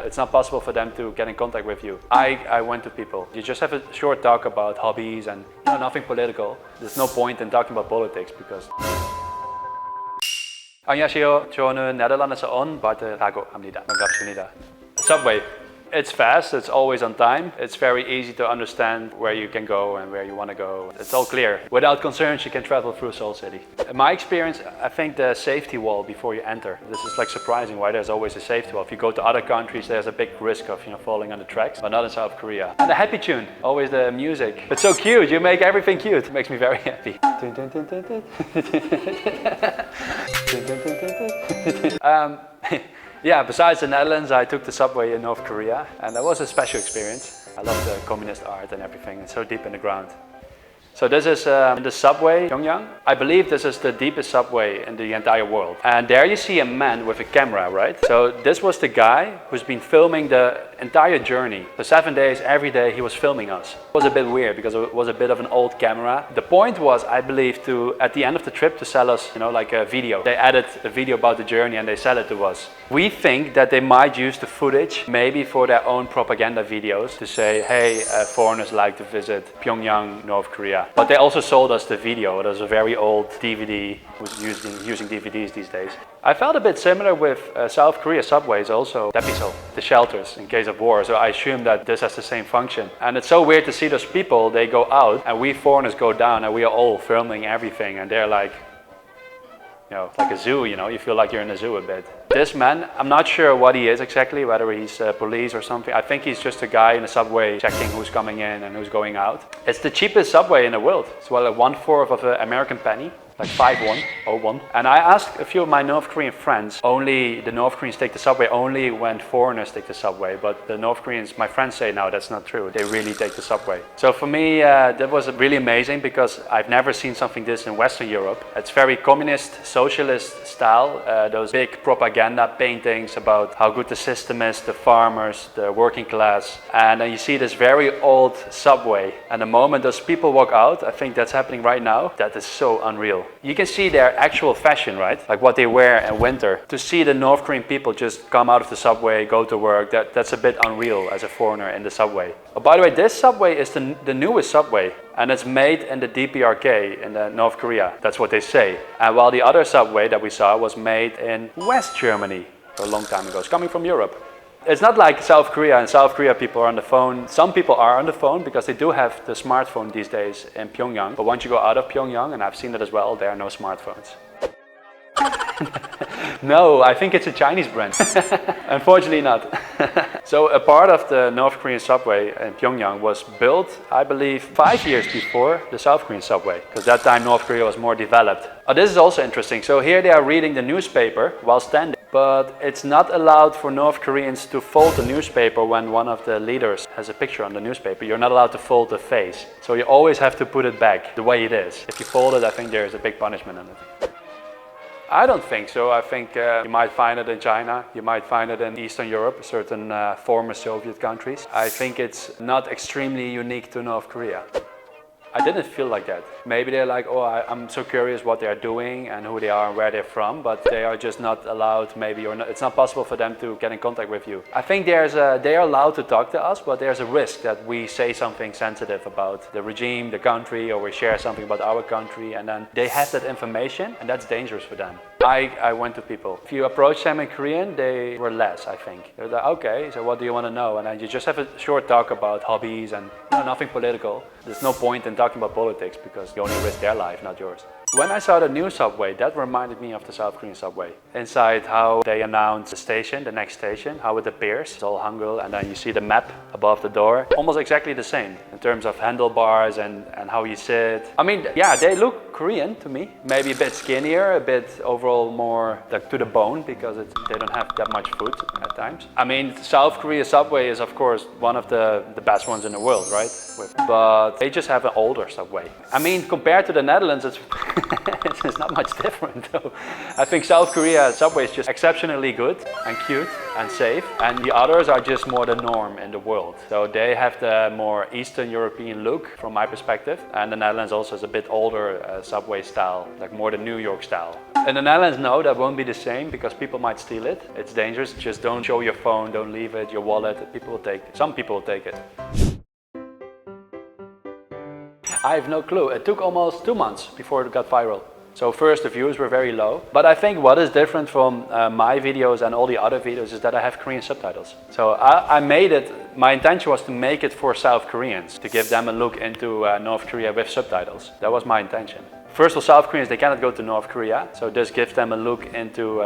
it's not possible for them to get in contact with you. I went to people. You just have a short talk about hobbies and nothing political. There's no point in talking about politics because... 안녕하세요. 저는 네덜란드에서 온 바트라고 합니다. 반갑습니다. Subway. It's fast, it's always on time. It's very easy to understand where you can go and where you want to go. It's all clear. Without concerns, you can travel through Seoul City. In my experience, I think the safety wall before you enter. This is like surprising why there's always a safety wall. If you go to other countries, there's a big risk of falling on the tracks, but not in South Korea. And the happy tune, always the music. It's so cute. You make everything cute. It makes me very happy. Yeah, besides the Netherlands, I took the subway in North Korea, and that was a special experience. I love the communist art and everything. It's so deep in the ground. So this is in the subway, Pyongyang. I believe this is the deepest subway in the entire world. And there you see a man with a camera, right? So this was the guy who's been filming the entire journey. For 7 days, every day he was filming us. It was a bit weird because it was a bit of an old camera. The point was, I believe, to at the end of the trip to sell us, like a video. They added a video about the journey and they sell it to us. We think that they might use the footage maybe for their own propaganda videos to say, hey, foreigners like to visit Pyongyang, North Korea. But they also sold us the video. It was a very old DVD, who's using DVDs these days. I felt a bit similar with South Korea subways also, the shelters in case of war. So I assume that this has the same function. And it's so weird to see those people, they go out and we foreigners go down and we are all filming everything and they're like, like a zoo, you feel like you're in a zoo a bit. This man, I'm not sure what he is exactly, whether he's police or something. I think he's just a guy in the subway checking who's coming in and who's going out. It's the cheapest subway in the world. It's like 1/4 of an American penny. Like 5-1, And I asked a few of my North Korean friends, only the North Koreans take the subway only when foreigners take the subway. But the North Koreans, my friends say, no, that's not true. They really take the subway. So for me, that was really amazing because I've never seen something this in Western Europe. It's very communist, socialist style. Those big propaganda paintings about how good the system is, the farmers, the working class. And then you see this very old subway. And the moment those people walk out, I think that's happening right now, that is so unreal. You can see their actual fashion, right? Like what they wear in winter. To see the North Korean people just come out of the subway, go to work, that's a bit unreal as a foreigner in the subway. Oh, by the way, this subway is the newest subway. And it's made in the DPRK in North Korea. That's what they say. And while the other subway that we saw was made in West Germany a long time ago. It's coming from Europe. It's not like South Korea. In South Korea, people are on the phone. Some people are on the phone because they do have the smartphone these days in Pyongyang. But once you go out of Pyongyang, and I've seen it as well, there are no smartphones. No, I think it's a Chinese brand. Unfortunately not. So a part of the North Korean subway in Pyongyang was built, I believe, 5 years before the South Korean subway. Because that time North Korea was more developed. Oh, this is also interesting. So here they are reading the newspaper while standing. But it's not allowed for North Koreans to fold the newspaper when one of the leaders has a picture on the newspaper. You're not allowed to fold the face. So you always have to put it back the way it is. If you fold it, I think there is a big punishment in it. I don't think so. I think you might find it in China, you might find it in Eastern Europe, certain former Soviet countries. I think it's not extremely unique to North Korea. I didn't feel like that. Maybe they're like, oh, I'm so curious what they're doing and who they are and where they're from, but they are just not allowed, maybe, or not, it's not possible for them to get in contact with you. I think they are allowed to talk to us, but there's a risk that we say something sensitive about the regime, the country, or we share something about our country, and then they have that information, and that's dangerous for them. I went to people. If you approach them in Korean, they were less, I think. They're like, okay, so what do you want to know? And then you just have a short talk about hobbies and nothing political. There's no point in talking about politics because you only risk their life, not yours. When I saw the new subway, that reminded me of the South Korean subway. Inside, how they announce the station, the next station, how it appears. It's all Hangul, and then you see the map above the door. Almost exactly the same in terms of handlebars and how you sit. I mean, yeah, they look Korean to me. Maybe a bit skinnier, a bit overall more like to the bone because they don't have that much food at times. I mean, South Korea subway is of course one of the best ones in the world, right? But they just have an older subway. I mean, compared to the Netherlands, it's it's not much different though. I think South Korea subway is just exceptionally good and cute and safe, and the others are just more the norm in the world. So they have the more Eastern European look from my perspective, and the Netherlands also is a bit older subway style, like more the New York style. In the Netherlands, no, that won't be the same because people might steal it. It's dangerous. Just don't show your phone, don't leave it, your wallet. People will take it. Some people will take it. I have no clue. It took almost 2 months before it got viral. So first the views were very low. But I think what is different from my videos and all the other videos is that I have Korean subtitles. So I made it, my intention was to make it for South Koreans, to give them a look into North Korea with subtitles. That was my intention. First of all, South Koreans, they cannot go to North Korea, so this gives them a look into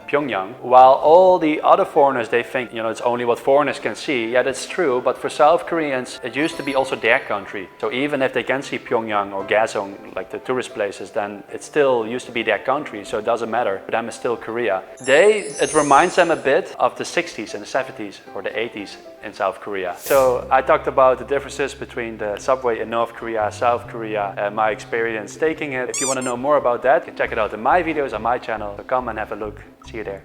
Pyongyang. While all the other foreigners, they think, it's only what foreigners can see. Yeah, that's true, but for South Koreans, it used to be also their country. So even if they can see Pyongyang or Gaesong, like the tourist places, then it still used to be their country, so it doesn't matter. For them, it's still Korea. It reminds them a bit of the 60s and the 70s or the 80s in South Korea. So I talked about the differences between the subway in North Korea, South Korea, and my experience taking it. If you want to know more about that, you can check it out in my videos on my channel. So come and have a look. See you there.